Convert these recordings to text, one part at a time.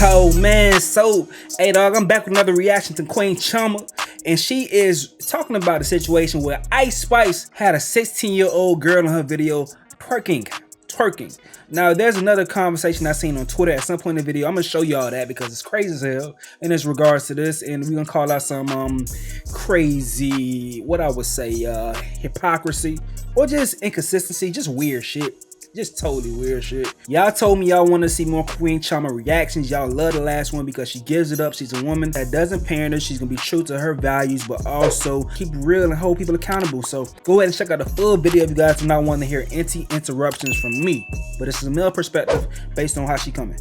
Oh man, so hey dog, I'm back with another reaction to Queen Chama, and she is talking about a situation where Ice Spice had a 16-year-old girl in her video twerking. Now there's another conversation I seen on Twitter at some point in the video. I'm gonna show y'all that because it's crazy as hell in its regards to this, and we're gonna call out some crazy, what I would say, hypocrisy or just inconsistency, just weird shit. Just totally weird shit. Y'all told me y'all want to see more Queen Chama reactions. Y'all love the last one because she gives it up. She's a woman that doesn't pander. She's gonna be true to her values, but also keep it real and hold people accountable. So go ahead and check out the full video if you guys do not want to hear any interruptions from me. But it's a male perspective based on how she coming.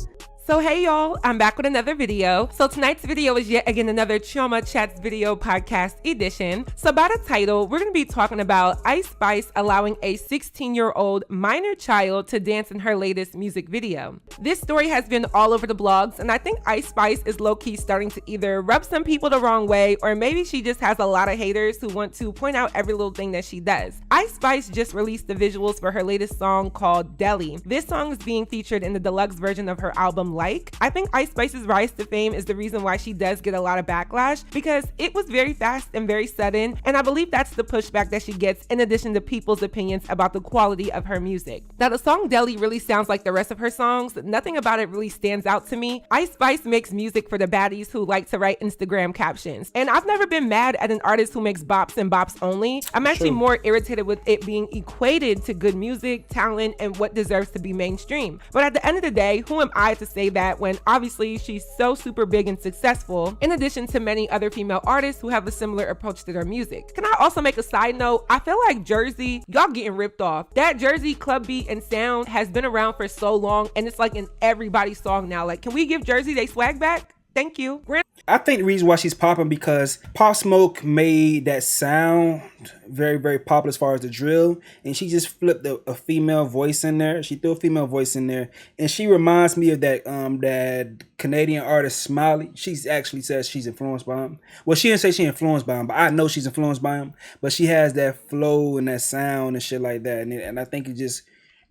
So hey y'all, I'm back with another video. So tonight's video is yet again another Chama Chats video podcast edition. So by the title, we're going to be talking about Ice Spice allowing a 16-year-old minor child to dance in her latest music video. This story has been all over the blogs, and I think Ice Spice is low-key starting to either rub some people the wrong way, or maybe she just has a lot of haters who want to point out every little thing that she does. Ice Spice just released the visuals for her latest song called Deli. This song is being featured in the deluxe version of her album I think Ice Spice's rise to fame is the reason why she does get a lot of backlash, because it was very fast and very sudden, and I believe that's the pushback that she gets in addition to people's opinions about the quality of her music. Now the song Deli really sounds like the rest of her songs. Nothing about it really stands out to me. Ice Spice makes music for the baddies who like to write Instagram captions, and I've never been mad at an artist who makes bops and bops only. I'm actually more irritated with it being equated to good music, talent, and what deserves to be mainstream. But at the end of the day, who am I to say that when obviously she's so super big and successful, in addition to many other female artists who have a similar approach to their music. Can I also make a side note? I feel like Jersey, y'all getting ripped off. That Jersey club beat and sound has been around for so long, and it's like in everybody's song now. Like, can we give Jersey they swag back? Thank you. I think the reason why she's popping because Pop Smoke made that sound very, very popular as far as the drill, and she just flipped a female voice in there. She threw a female voice in there, and she reminds me of that Canadian artist Smiley. She's actually says she's influenced by him. Well, she didn't say she influenced by him, but I know she's influenced by him. But she has that flow and that sound and shit like that, and I think it just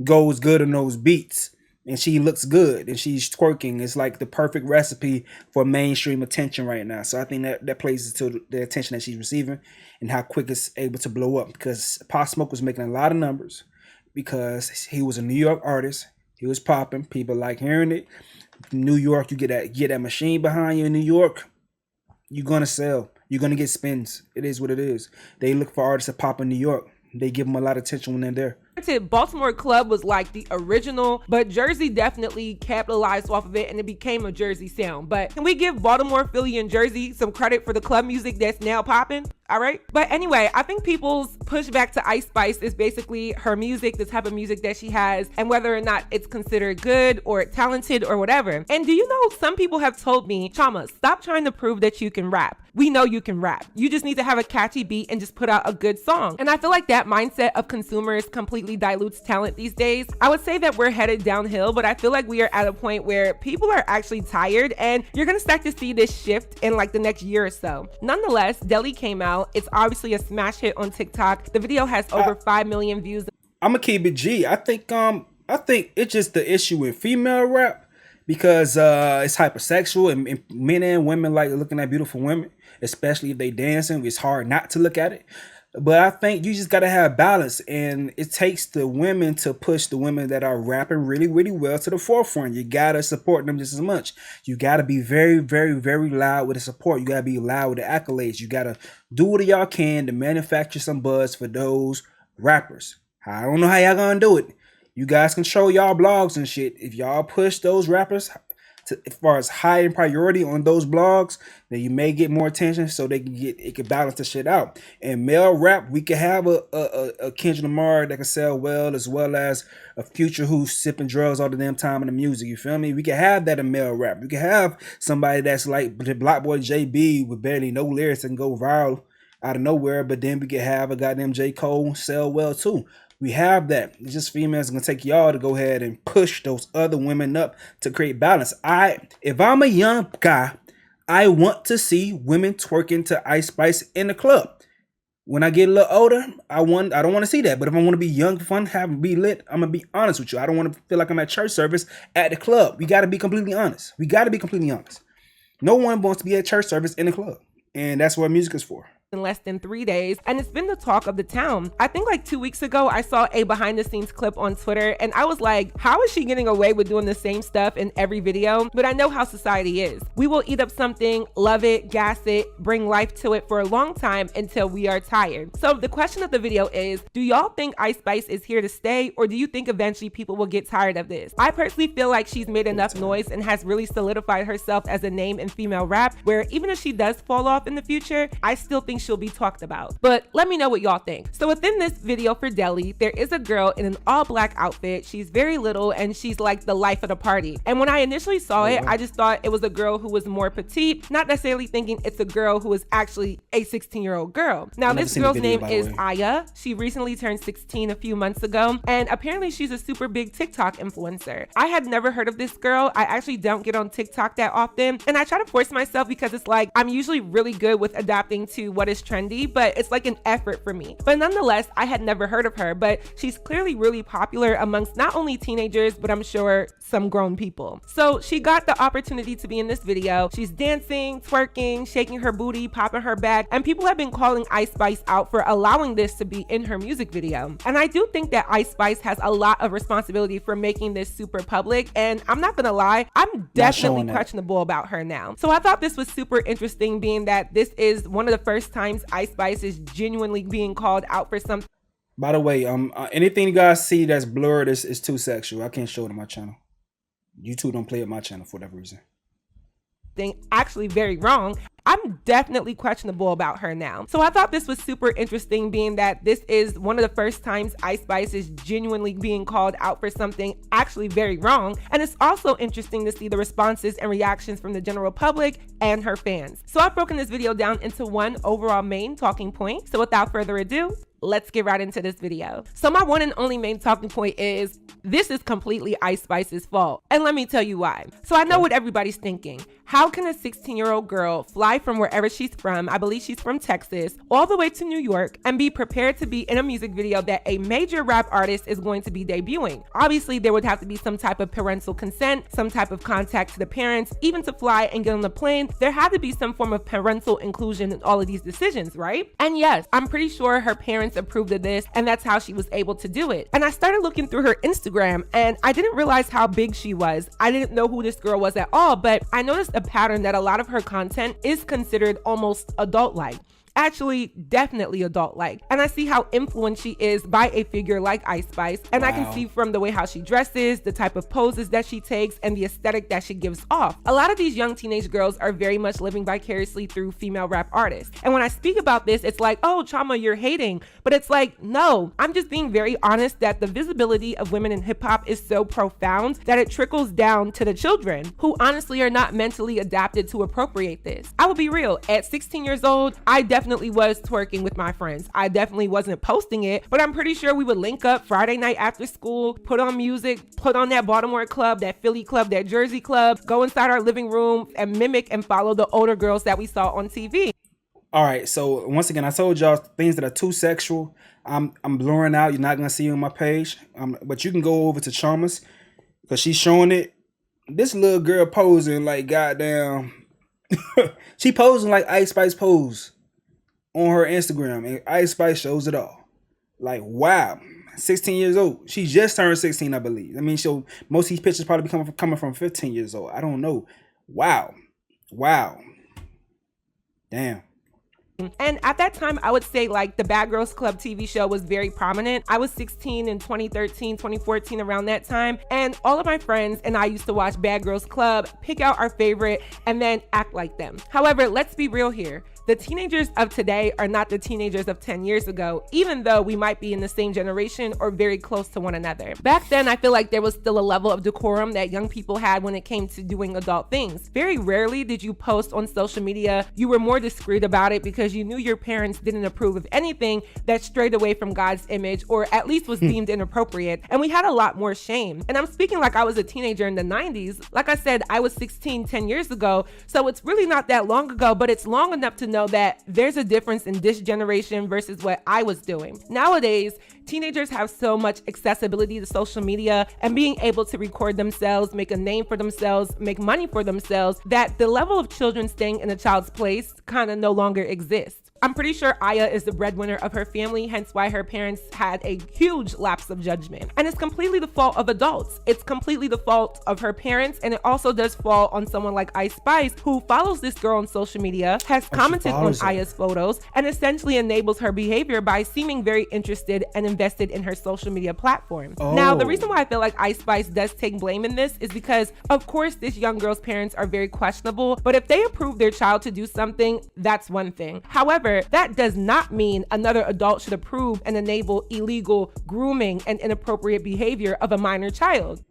goes good on those beats. And she looks good and she's twerking. It's like the perfect recipe for mainstream attention right now. So I think that plays to the attention that she's receiving and how quick it's able to blow up, because Pop Smoke was making a lot of numbers because he was a New York artist. He was popping. People like hearing it. New York, you get that machine behind you in New York, you're going to sell. You're going to get spins. It is what it is. They look for artists to pop in New York. They give them a lot of attention when they're there. Baltimore Club was like the original, but Jersey definitely capitalized off of it and it became a Jersey sound. But can we give Baltimore, Philly, and Jersey some credit for the club music that's now popping? All right. But anyway, I think people's pushback to Ice Spice is basically her music, the type of music that she has, and whether or not it's considered good or talented or whatever. And do you know, some people have told me, Chama, stop trying to prove that you can rap. We know you can rap. You just need to have a catchy beat and just put out a good song. And I feel like that mindset of consumers completely dilutes talent these days. I would say that we're headed downhill, but I feel like we are at a point where people are actually tired, and you're gonna start to see this shift in like the next year or so. Nonetheless, Deli came out. It's obviously a smash hit on TikTok. The video has over 5 million views. I'm gonna keep it G. I think it's just the issue with female rap, because it's hypersexual, and men and women like looking at beautiful women, especially if they dancing. It's hard not to look at it. But I think you just got to have balance, and it takes the women to push the women that are rapping really, really well to the forefront. You got to support them just as much. You got to be very, very, very loud with the support. You got to be loud with the accolades. You got to do what y'all can to manufacture some buzz for those rappers. I don't know how y'all going to do it. You guys control y'all blogs and shit. If y'all push those rappers as far as high in priority on those blogs, then you may get more attention, so it can balance the shit out. And male rap, we could have a Kendrick Lamar that can sell well, as well as a Future who's sipping drugs all the damn time in the music. You feel me? We can have that in male rap. We can have somebody that's like the Block Boy JB with barely no lyrics and go viral out of nowhere, but then we could have a goddamn J. Cole sell well too. We have that. It's just females gonna take y'all to go ahead and push those other women up to create balance. If I'm a young guy, I want to see women twerking to Ice Spice in the club. When I get a little older, I don't want to see that. But if I want to be young, fun, be lit, I'm gonna be honest with you. I don't want to feel like I'm at church service at the club. We got to be completely honest. No one wants to be at church service in the club, and that's what music is for. In less than 3 days, and it's been the talk of the town. I think like 2 weeks ago, I saw a behind the scenes clip on Twitter, and I was like, how is she getting away with doing the same stuff in every video? But I know how society is. We will eat up something, love it, gas it, bring life to it for a long time until we are tired. So the question of the video is, do y'all think Ice Spice is here to stay, or do you think eventually people will get tired of this? I personally feel like she's made enough noise and has really solidified herself as a name in female rap, where even if she does fall off in the future, I still think she'll be talked about. But let me know what y'all think. So within this video for Deli, there is a girl in an all black outfit. She's very little and she's like the life of the party. And when I initially saw it, I just thought it was a girl who was more petite, not necessarily thinking it's a girl who is actually a 16-year-old girl. Now this girl's name is Aya. She recently turned 16 a few months ago, and apparently she's a super big TikTok influencer. I had never heard of this girl. I actually don't get on TikTok that often, and I try to force myself because it's like I'm usually really good with adapting to what is trendy, but it's like an effort for me. But nonetheless, I had never heard of her, but she's clearly really popular amongst not only teenagers, but I'm sure some grown people. So she got the opportunity to be in this video. She's dancing, twerking, shaking her booty, popping her back, and people have been calling Ice Spice out for allowing this to be in her music video. And I do think that Ice Spice has a lot of responsibility for making this super public, and I'm not gonna lie, I'm definitely questionable about her now. So I thought this was super interesting, being that this is one of the first times Ice Spice is genuinely being called out for something. By the way, anything you guys see that's blurred is too sexual. I can't show it on my channel. YouTube don't play at my channel for whatever reason. Actually very wrong. I'm definitely questionable about her now. So I thought this was super interesting, being that this is one of the first times Ice Spice is genuinely being called out for something actually very wrong. And it's also interesting to see the responses and reactions from the general public and her fans. So I've broken this video down into one overall main talking point. So without further ado, let's get right into this video. So my one and only main talking point is, this is completely Ice Spice's fault. And let me tell you why. So I know what everybody's thinking. How can a 16-year-old girl fly from wherever she's from, I believe she's from Texas, all the way to New York, and be prepared to be in a music video that a major rap artist is going to be debuting? Obviously, there would have to be some type of parental consent, some type of contact to the parents, even to fly and get on the plane. There had to be some form of parental inclusion in all of these decisions, right? And yes, I'm pretty sure her parents approved of this, and that's how she was able to do it. And I started looking through her Instagram, and I didn't realize how big she was. I didn't know who this girl was at all, but I noticed a pattern that a lot of her content is considered almost adult-like. Actually, definitely adult-like. And I see how influenced she is by a figure like Ice Spice, and I can see from the way how she dresses, the type of poses that she takes, and the aesthetic that she gives off. A lot of these young teenage girls are very much living vicariously through female rap artists. And when I speak about this, it's like, oh, Chama, you're hating. But it's like, no, I'm just being very honest that the visibility of women in hip-hop is so profound that it trickles down to the children, who honestly are not mentally adapted to appropriate this. I will be real, at 16 years old, I definitely was twerking with my friends. I definitely wasn't posting it, but I'm pretty sure we would link up Friday night after school, put on music, put on that Baltimore club, that Philly club, that Jersey club, go inside our living room and mimic and follow the older girls that we saw on TV. All right, so once again, I told y'all things that are too sexual, I'm blurring out. You're not gonna see it on my page, but you can go over to Chalmers because she's showing it. This little girl posing like goddamn, she posing like Ice Spice pose on her Instagram, and Ice Spice shows it all. Like, wow, 16 years old. She just turned 16, I believe. I mean, so most of these pictures probably coming from 15 years old. I don't know. Wow. Damn. And at that time, I would say like the Bad Girls Club TV show was very prominent. I was 16 in 2013, 2014, around that time. And all of my friends and I used to watch Bad Girls Club, pick out our favorite, and then act like them. However, let's be real here. The teenagers of today are not the teenagers of 10 years ago, even though we might be in the same generation or very close to one another. Back then, I feel like there was still a level of decorum that young people had when it came to doing adult things. Very rarely did you post on social media. You were more discreet about it because because you knew your parents didn't approve of anything that strayed away from God's image or at least was deemed inappropriate. And we had a lot more shame. And I'm speaking like I was a teenager in the 90s. Like I said, I was 16 10 years ago. So it's really not that long ago, but it's long enough to know that there's a difference in this generation versus what I was doing. Nowadays, teenagers have so much accessibility to social media and being able to record themselves, make a name for themselves, make money for themselves, that the level of children staying in a child's place kind of no longer exists. I'm pretty sure Aya is the breadwinner of her family, hence why her parents had a huge lapse of judgment. And it's completely the fault of adults. It's completely the fault of her parents, and it also does fall on someone like Ice Spice, who follows this girl on social media, has commented on Aya's photos, and essentially enables her behavior by seeming very interested and invested in her social media platform. Now, the reason why I feel like Ice Spice does take blame in this is because, of course, this young girl's parents are very questionable, but if they approve their child to do something, that's one thing. However, that does not mean another adult should approve and enable illegal grooming and inappropriate behavior of a minor child.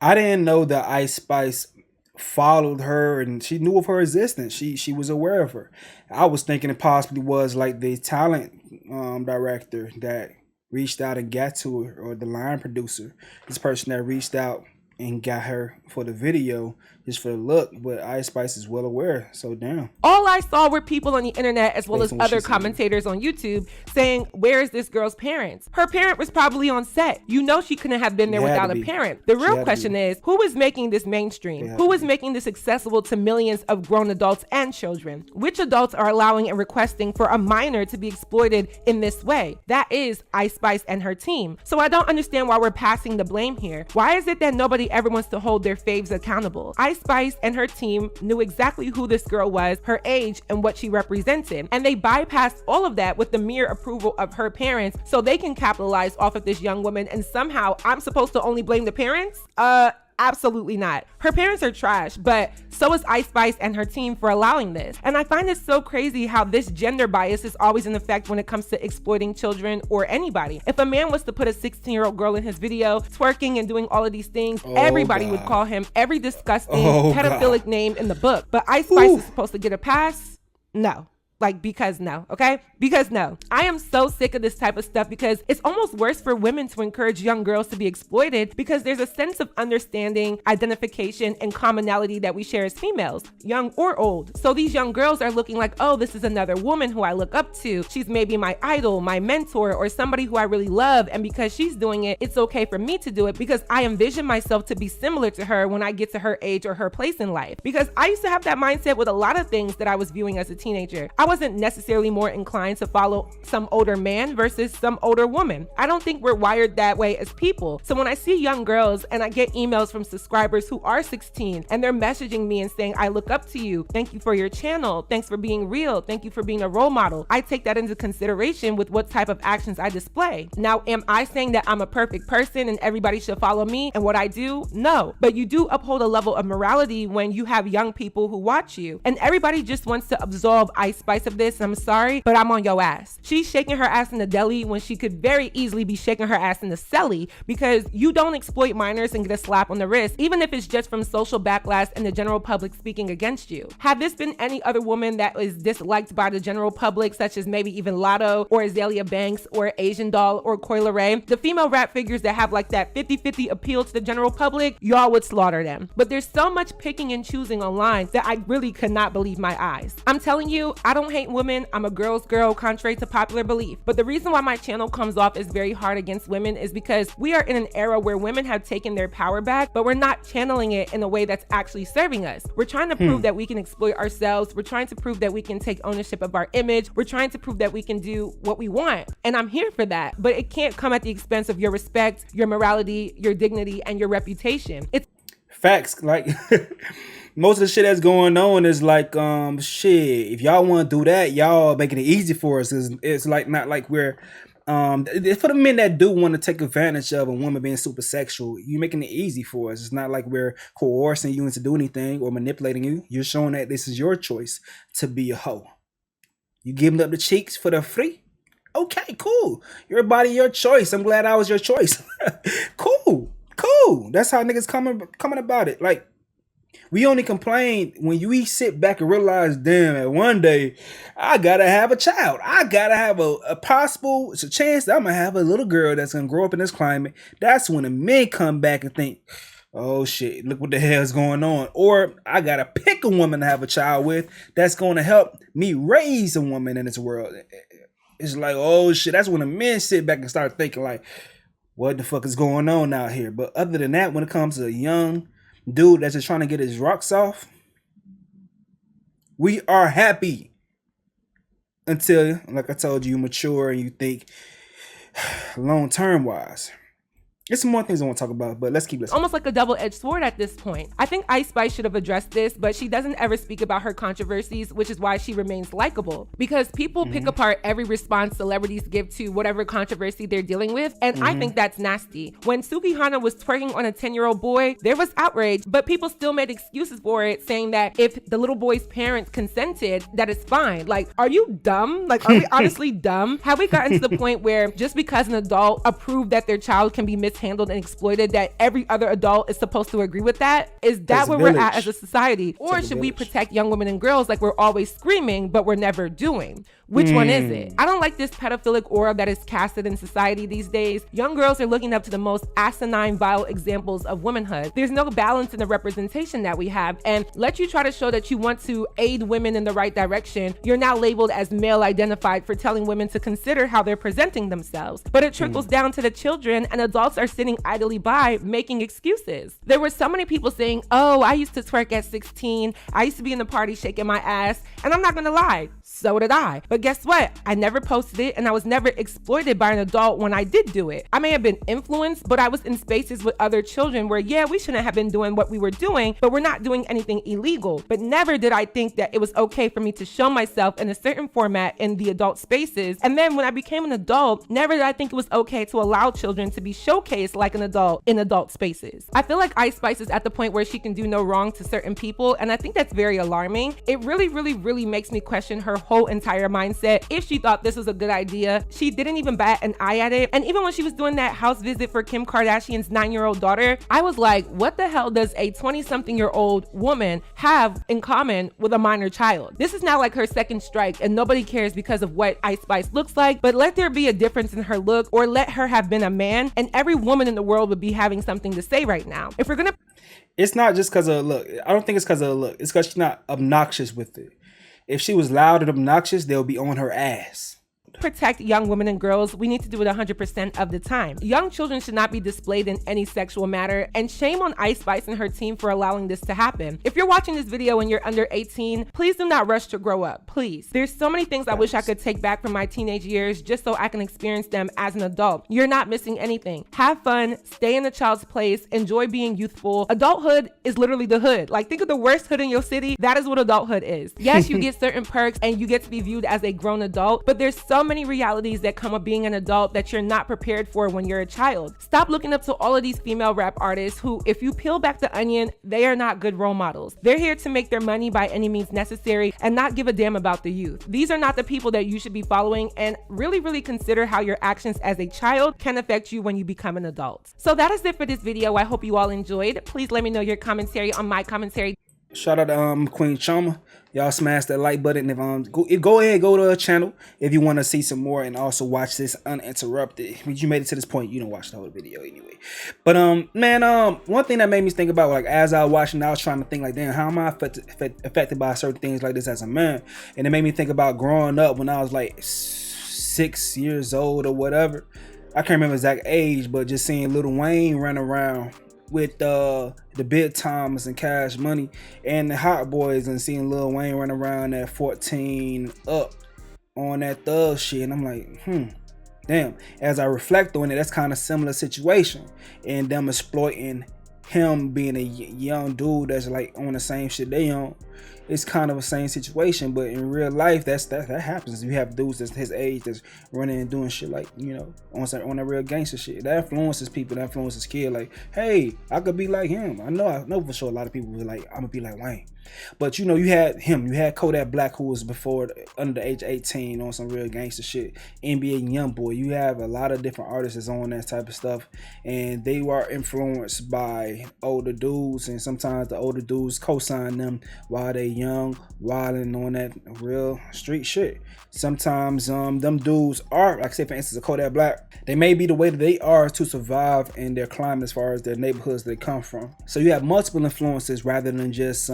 I didn't know that Ice Spice followed her and she knew of her existence. She was aware of her. I was thinking it possibly was like the talent director that reached out and got to her, or the line producer, this person that reached out and got her for the video just for the look. But Ice Spice is well aware, so damn. All I saw were people on the internet as well as other commentators on YouTube saying, where is this girl's parents? Her parent was probably on set. You know she couldn't have been there without a parent. The real question is, who is making this mainstream? Who is making this accessible to millions of grown adults and children? Which adults are allowing and requesting for a minor to be exploited in this way? That is Ice Spice and her team. So I don't understand why we're passing the blame here. Why is it that nobody ever wants to hold their faves accountable? Ice Spice and her team knew exactly who this girl was, her age, and what she represented. And they bypassed all of that with the mere approval of her parents so they can capitalize off of this young woman. And somehow I'm supposed to only blame the parents? Absolutely not. Her parents are trash, but so is Ice Spice and her team for allowing this. And I find it so crazy how this gender bias is always in effect when it comes to exploiting children or anybody. If a man was to put a 16-year-old girl in his video, twerking and doing all of these things, everybody would call him every disgusting pedophilic name in the book. But Ice Spice is supposed to get a pass? No. Because no, okay? Because no. I am so sick of this type of stuff because it's almost worse for women to encourage young girls to be exploited because there's a sense of understanding, identification, and commonality that we share as females, young or old. So these young girls are looking like, oh, this is another woman who I look up to. She's maybe my idol, my mentor, or somebody who I really love. And because she's doing it, it's okay for me to do it because I envision myself to be similar to her when I get to her age or her place in life. Because I used to have that mindset with a lot of things that I was viewing as a teenager. I wasn't necessarily more inclined to follow some older man versus some older woman. I don't think we're wired that way as people. So when I see young girls and I get emails from subscribers who are 16 and they're messaging me and saying, I look up to you. Thank you for your channel. Thanks for being real. Thank you for being a role model. I take that into consideration with what type of actions I display. Now, am I saying that I'm a perfect person and everybody should follow me and what I do? No, but you do uphold a level of morality when you have young people who watch you. And everybody just wants to absolve Ice Spice of this. I'm sorry, but I'm on your ass. She's shaking her ass in the deli when she could very easily be shaking her ass in the celly because you don't exploit minors and get a slap on the wrist, even if it's just from social backlash and the general public speaking against you. Had this been any other woman that is disliked by the general public, such as maybe even Lotto or Azalea Banks or Asian Doll or Coyle Ray, the female rap figures that have like that 50-50 appeal to the general public, y'all would slaughter them. But there's so much picking and choosing online that I really could not believe my eyes. I'm telling you, I don't hate women. I'm a girl's girl, contrary to popular belief. But the reason why my channel comes off as very hard against women is because we are in an era where women have taken their power back, but we're not channeling it in a way that's actually serving us. We're trying to prove that we can exploit ourselves. We're trying to prove that we can take ownership of our image. We're trying to prove that we can do what we want. And I'm here for that, but it can't come at the expense of your respect, your morality, your dignity, and your reputation. It's facts. Like most of the shit that's going on is like shit, if y'all want to do that, y'all making it easy for us. It's like not like we're it's for the men that do want to take advantage of a woman being super sexual. You making it easy for us. It's not like we're coercing you into do anything or manipulating you. You're showing that this is your choice to be a hoe. You giving up the cheeks for the free? Okay, cool. Your body, your choice. I'm glad I was your choice. Cool. That's how niggas coming about it. Like, We only complain when we sit back and realize, damn, at one day I gotta have a child. I gotta have a possible, it's a chance that I'm gonna have a little girl that's gonna grow up in this climate. That's when the men come back and think, oh shit, look what the hell is going on. Or I gotta pick a woman to have a child with that's gonna help me raise a woman in this world. It's like, oh shit, that's when the men sit back and start thinking like, what the fuck is going on out here? But other than that, when it comes to a young dude that's just trying to get his rocks off, we are happy until, like I told you, you mature and you think long term wise. There's some more things I want to talk about, but let's keep listening. Almost like a double-edged sword at this point. I think Ice Spice should have addressed this, but she doesn't ever speak about her controversies, which is why she remains likable. Because people pick apart every response celebrities give to whatever controversy they're dealing with, and I think that's nasty. When Sukihana was twerking on a 10-year-old boy, there was outrage, but people still made excuses for it, saying that if the little boy's parents consented, that it's fine. Like, are you dumb? Like, are we honestly dumb? Have we gotten to the point where just because an adult approved that their child can be mishandled and exploited, that every other adult is supposed to agree with that? Is that where we're at as a society? Or should we protect young women and girls like we're always screaming, but we're never doing? Which one is it? I don't like this pedophilic aura that is casted in society these days. Young girls are looking up to the most asinine, vile examples of womanhood. There's no balance in the representation that we have. And let you try to show that you want to aid women in the right direction, you're now labeled as male identified for telling women to consider how they're presenting themselves. But it trickles down to the children, and adults are sitting idly by making excuses. There were so many people saying, oh, I used to twerk at 16. I used to be in the party shaking my ass. And I'm not gonna lie, so did I. But guess what? I never posted it, and I was never exploited by an adult when I did do it. I may have been influenced, but I was in spaces with other children where, yeah, we shouldn't have been doing what we were doing, but we're not doing anything illegal. But never did I think that it was okay for me to show myself in a certain format in the adult spaces. And then when I became an adult, never did I think it was okay to allow children to be showcased like an adult in adult spaces. I feel like Ice Spice is at the point where she can do no wrong to certain people, and I think that's very alarming. It really makes me question her whole entire mindset. If she thought this was a good idea, she didn't even bat an eye at it. And even when she was doing that house visit for Kim Kardashian's 9-year-old daughter, I was like, what the hell does a 20-something-year-old woman have in common with a minor child? This is now like her second strike, and nobody cares because of what Ice Spice looks like, but let there be a difference in her look, or let her have been a man, and every woman in the world would be having something to say right now. If we're gonna... It's not just because of her look. I don't think it's because of her look. It's because she's not obnoxious with it. If she was loud and obnoxious, they'll be on her ass. Protect young women and girls, we need to do it 100% of the time. Young children should not be displayed in any sexual matter, and shame on Ice Spice and her team for allowing this to happen. If you're watching this video and you're under 18, please do not rush to grow up, please. There's so many things I wish I could take back from my teenage years just so I can experience them as an adult. You're not missing anything. Have fun, stay in the child's place, enjoy being youthful. Adulthood is literally the hood. Like, think of the worst hood in your city. That is what adulthood is. Yes, you get certain perks and you get to be viewed as a grown adult, but there's so many realities that come with being an adult that you're not prepared for when you're a child. Stop looking up to all of these female rap artists who, if you peel back the onion, they are not good role models. They're here to make their money by any means necessary and not give a damn about the youth. These are not the people that you should be following, and really consider how your actions as a child can affect you when you become an adult. So that is it for this video. I hope you all enjoyed. Please let me know your commentary on my commentary. Shout out to Queen Chama. Y'all smash that like button. If go ahead, go to her channel if you want to see some more, and also watch this uninterrupted. If you made it to this point, you don't watch the whole video anyway. But man, one thing that made me think about, like, as I was watching, I was trying to think like, damn, how am I affected by certain things like this as a man? And it made me think about growing up when I was like 6 years old or whatever. I can't remember exact age, but just seeing Lil Wayne run around with the Big Thomas and Cash Money and the Hot Boys, and seeing Lil Wayne run around at 14 up on that thug shit, and I'm like, damn. As I reflect on it, that's kind of similar situation, and them exploiting him being a young dude that's like on the same shit they on. It's kind of the same situation, but in real life, that happens. You have dudes that's his age that's running and doing shit like, you know, on that real gangster shit. That influences people. That influences kids. Like, hey, I could be like him. I know for sure a lot of people be like, I'm gonna be like Wayne. But you know, you had him, you had Kodak Black, who was before under the age of 18 on some real gangster shit. NBA Youngboy. You have a lot of different artists that's on that type of stuff, and they were influenced by older dudes, and sometimes the older dudes co-sign them while they young, wilding on that real street shit. Sometimes them dudes are, like say for instance a Kodak Black, they may be the way that they are to survive in their climate as far as their neighborhoods they come from. So you have multiple influences rather than just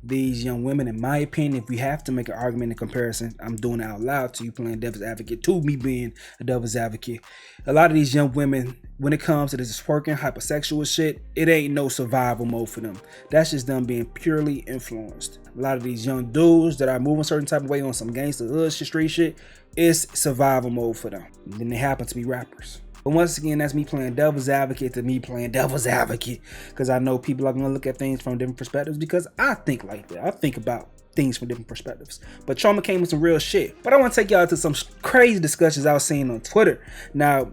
these young women. In my opinion, if we have to make an argument in comparison, I'm doing it out loud to you, playing devil's advocate, to me being a devil's advocate. A lot of these young women, when it comes to this twerking, hypersexual shit, it ain't no survival mode for them. That's just them being purely influenced. A lot of these young dudes that are moving a certain type of way on some gangster hood shit, street shit, it's survival mode for them. And then they happen to be rappers. But once again, that's me playing devil's advocate to me playing devil's advocate, because I know people are going to look at things from different perspectives, because I think like that. I think about things from different perspectives. But Trauma came with some real shit. But I want to take y'all to some crazy discussions I was seeing on Twitter. Now,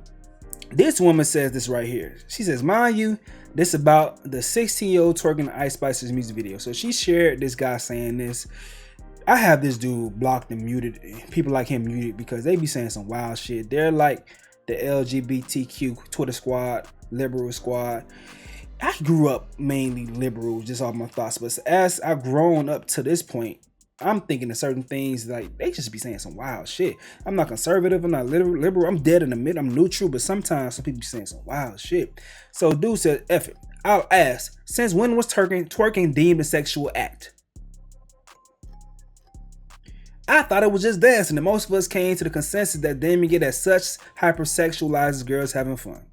this woman says this right here. She says, mind you, this about the 16-year-old twerking the Ice Spice's music video. So she shared this guy saying this. I have this dude blocked and muted. People like him muted because they be saying some wild shit. They're like the LGBTQ Twitter squad, liberal squad. I grew up mainly liberal, just off my thoughts. But as I've grown up to this point, I'm thinking of certain things like they just be saying some wild shit. I'm not conservative, I'm not liberal, I'm dead in the middle, I'm neutral, but sometimes some people be saying some wild shit. So dude said, F it. I'll ask, since when was twerking deemed a sexual act? I thought it was just dancing, and most of us came to the consensus that deeming it as such hypersexualizes girls having fun.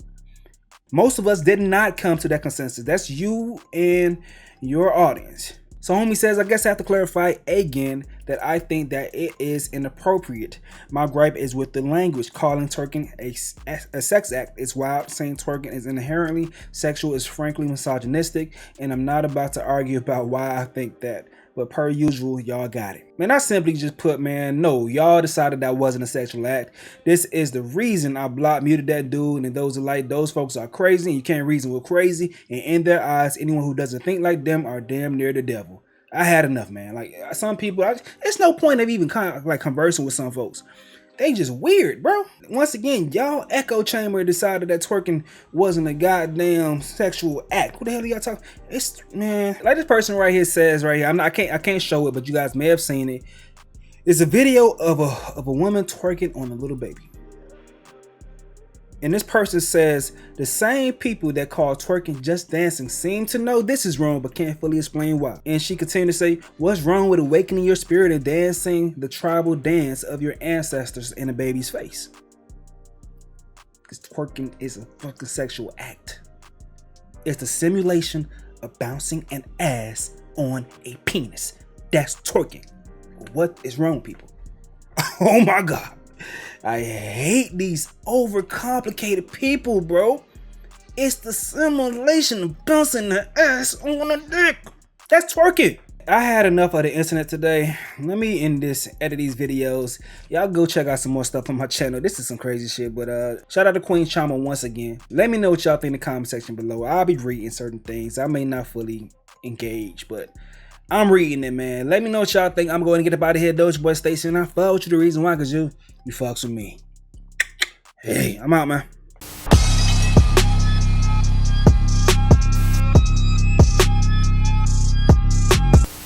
Most of us did not come to that consensus. That's you and your audience. So homie says, I guess I have to clarify again that I think that it is inappropriate. My gripe is with the language. Calling twerking a sex act is wild. Saying twerking is inherently sexual is frankly misogynistic, and I'm not about to argue about why I think that. But per usual, y'all got it. Man, I simply just put, man, no, y'all decided that wasn't a sexual act. This is the reason I muted that dude, and those are like, those folks are crazy, and you can't reason with crazy, and in their eyes, anyone who doesn't think like them are damn near the devil. I had enough, man. Like, some people, it's no point of even conversing with some folks. They just weird, bro. Once again, y'all echo chamber decided that twerking wasn't a goddamn sexual act. What the hell are y'all talking? It's, man, like this person right here says right here. I can't show it, but you guys may have seen it. It's a video of a woman twerking on a little baby. And this person says, the same people that call twerking just dancing seem to know this is wrong but can't fully explain why. And she continued to say, what's wrong with awakening your spirit and dancing the tribal dance of your ancestors in a baby's face? Because twerking is a fucking sexual act. It's the simulation of bouncing an ass on a penis. That's twerking. What is wrong, people? Oh my God. I hate these overcomplicated people, bro. It's the simulation of bouncing the ass on a dick. That's twerking. I had enough of the internet today. Let me end this, edit these videos. Y'all go check out some more stuff on my channel. This is some crazy shit, but shout out to Queen Chama once again. Let me know what y'all think in the comment section below. I'll be reading certain things. I may not fully engage, but I'm reading it, man. Let me know what y'all think. I'm going to get up out of here. Doja Boy Station. I fuck with you the reason why, because you fucks with me. Hey, I'm out, man.